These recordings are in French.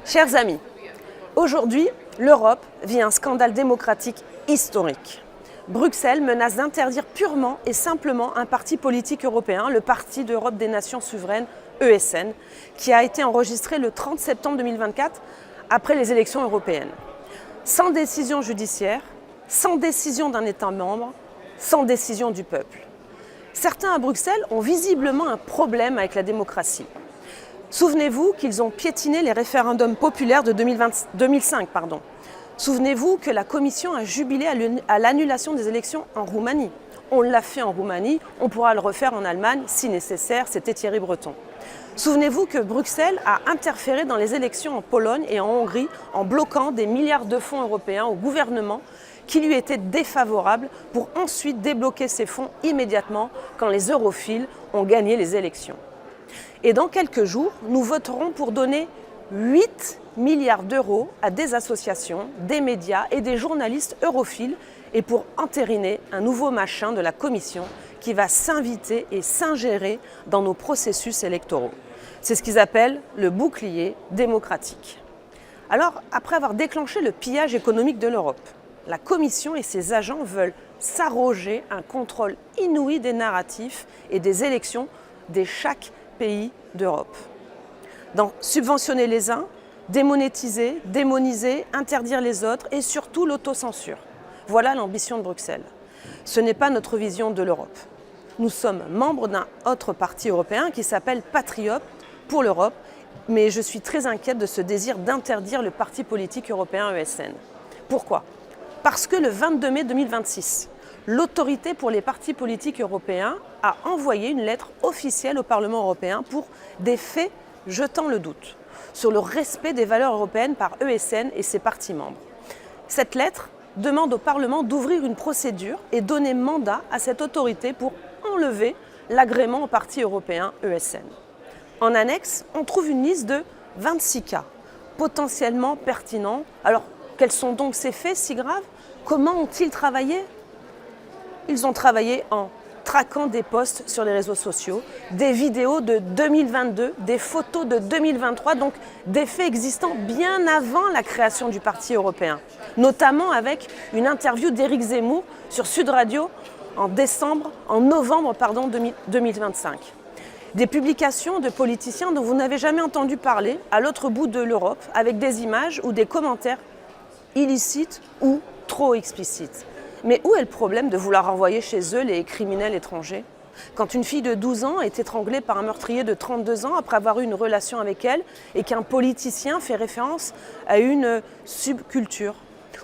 Chers amis, aujourd'hui, l'Europe vit un scandale démocratique historique. Bruxelles menace d'interdire purement et simplement un parti politique européen, le Parti d'Europe des Nations Souveraines, ESN, qui a été enregistré le 30 septembre 2024 après les élections européennes. Sans décision judiciaire, sans décision d'un État membre, sans décision du peuple. Certains à Bruxelles ont visiblement un problème avec la démocratie. Souvenez-vous qu'ils ont piétiné les référendums populaires de 2005. Souvenez-vous que la Commission a jubilé à l'annulation des élections en Roumanie. On l'a fait en Roumanie, on pourra le refaire en Allemagne si nécessaire, c'était Thierry Breton. Souvenez-vous que Bruxelles a interféré dans les élections en Pologne et en Hongrie en bloquant des milliards de fonds européens au gouvernement qui lui étaient défavorables pour ensuite débloquer ces fonds immédiatement quand les europhiles ont gagné les élections. Et dans quelques jours, nous voterons pour donner 8 milliards d'euros à des associations, des médias et des journalistes europhiles et pour entériner un nouveau machin de la Commission qui va s'inviter et s'ingérer dans nos processus électoraux. C'est ce qu'ils appellent le bouclier démocratique. Alors, après avoir déclenché le pillage économique de l'Europe, la Commission et ses agents veulent s'arroger un contrôle inouï des narratifs et des élections de chaque pays d'Europe. Donc, subventionner les uns, démonétiser, démoniser, interdire les autres et surtout l'autocensure. Voilà l'ambition de Bruxelles. Ce n'est pas notre vision de l'Europe. Nous sommes membres d'un autre parti européen qui s'appelle Patriotes pour l'Europe, mais je suis très inquiète de ce désir d'interdire le parti politique européen ESN. Pourquoi ? Parce que le 22 mai 2026, l'autorité pour les partis politiques européens a envoyé une lettre officielle au Parlement européen pour des faits jetant le doute sur le respect des valeurs européennes par ESN et ses partis membres. Cette lettre demande au Parlement d'ouvrir une procédure et donner mandat à cette autorité pour enlever l'agrément au parti européen ESN. En annexe, on trouve une liste de 26 cas potentiellement pertinents. Alors, quels sont donc ces faits si graves ? Comment ont-ils travaillé ? Ils ont travaillé en traquant des posts sur les réseaux sociaux, des vidéos de 2022, des photos de 2023, donc des faits existants bien avant la création du Parti européen, notamment avec une interview d'Éric Zemmour sur Sud Radio en novembre 2025. Des publications de politiciens dont vous n'avez jamais entendu parler à l'autre bout de l'Europe, avec des images ou des commentaires illicites ou trop explicites. Mais où est le problème de vouloir renvoyer chez eux les criminels étrangers ? Quand une fille de 12 ans est étranglée par un meurtrier de 32 ans après avoir eu une relation avec elle et qu'un politicien fait référence à une subculture ?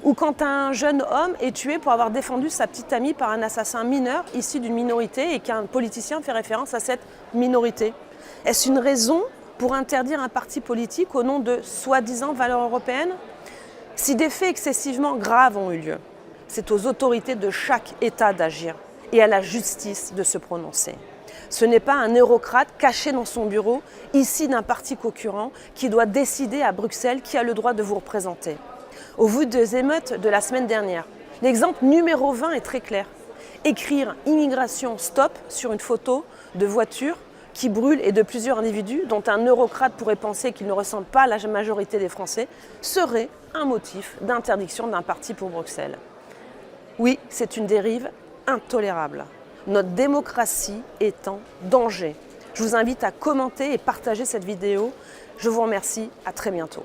Ou quand un jeune homme est tué pour avoir défendu sa petite amie par un assassin mineur issu d'une minorité et qu'un politicien fait référence à cette minorité ? Est-ce une raison pour interdire un parti politique au nom de soi-disant valeurs européennes ? Si des faits excessivement graves ont eu lieu, c'est aux autorités de chaque État d'agir et à la justice de se prononcer. Ce n'est pas un eurocrate caché dans son bureau, ici d'un parti concurrent, qui doit décider à Bruxelles qui a le droit de vous représenter. Au vu des émeutes de la semaine dernière, l'exemple numéro 20 est très clair. Écrire « Immigration stop » sur une photo de voiture qui brûle et de plusieurs individus dont un eurocrate pourrait penser qu'ils ne ressemblent pas à la majorité des Français serait un motif d'interdiction d'un parti pour Bruxelles. Oui, c'est une dérive intolérable. Notre démocratie est en danger. Je vous invite à commenter et partager cette vidéo. Je vous remercie, à très bientôt.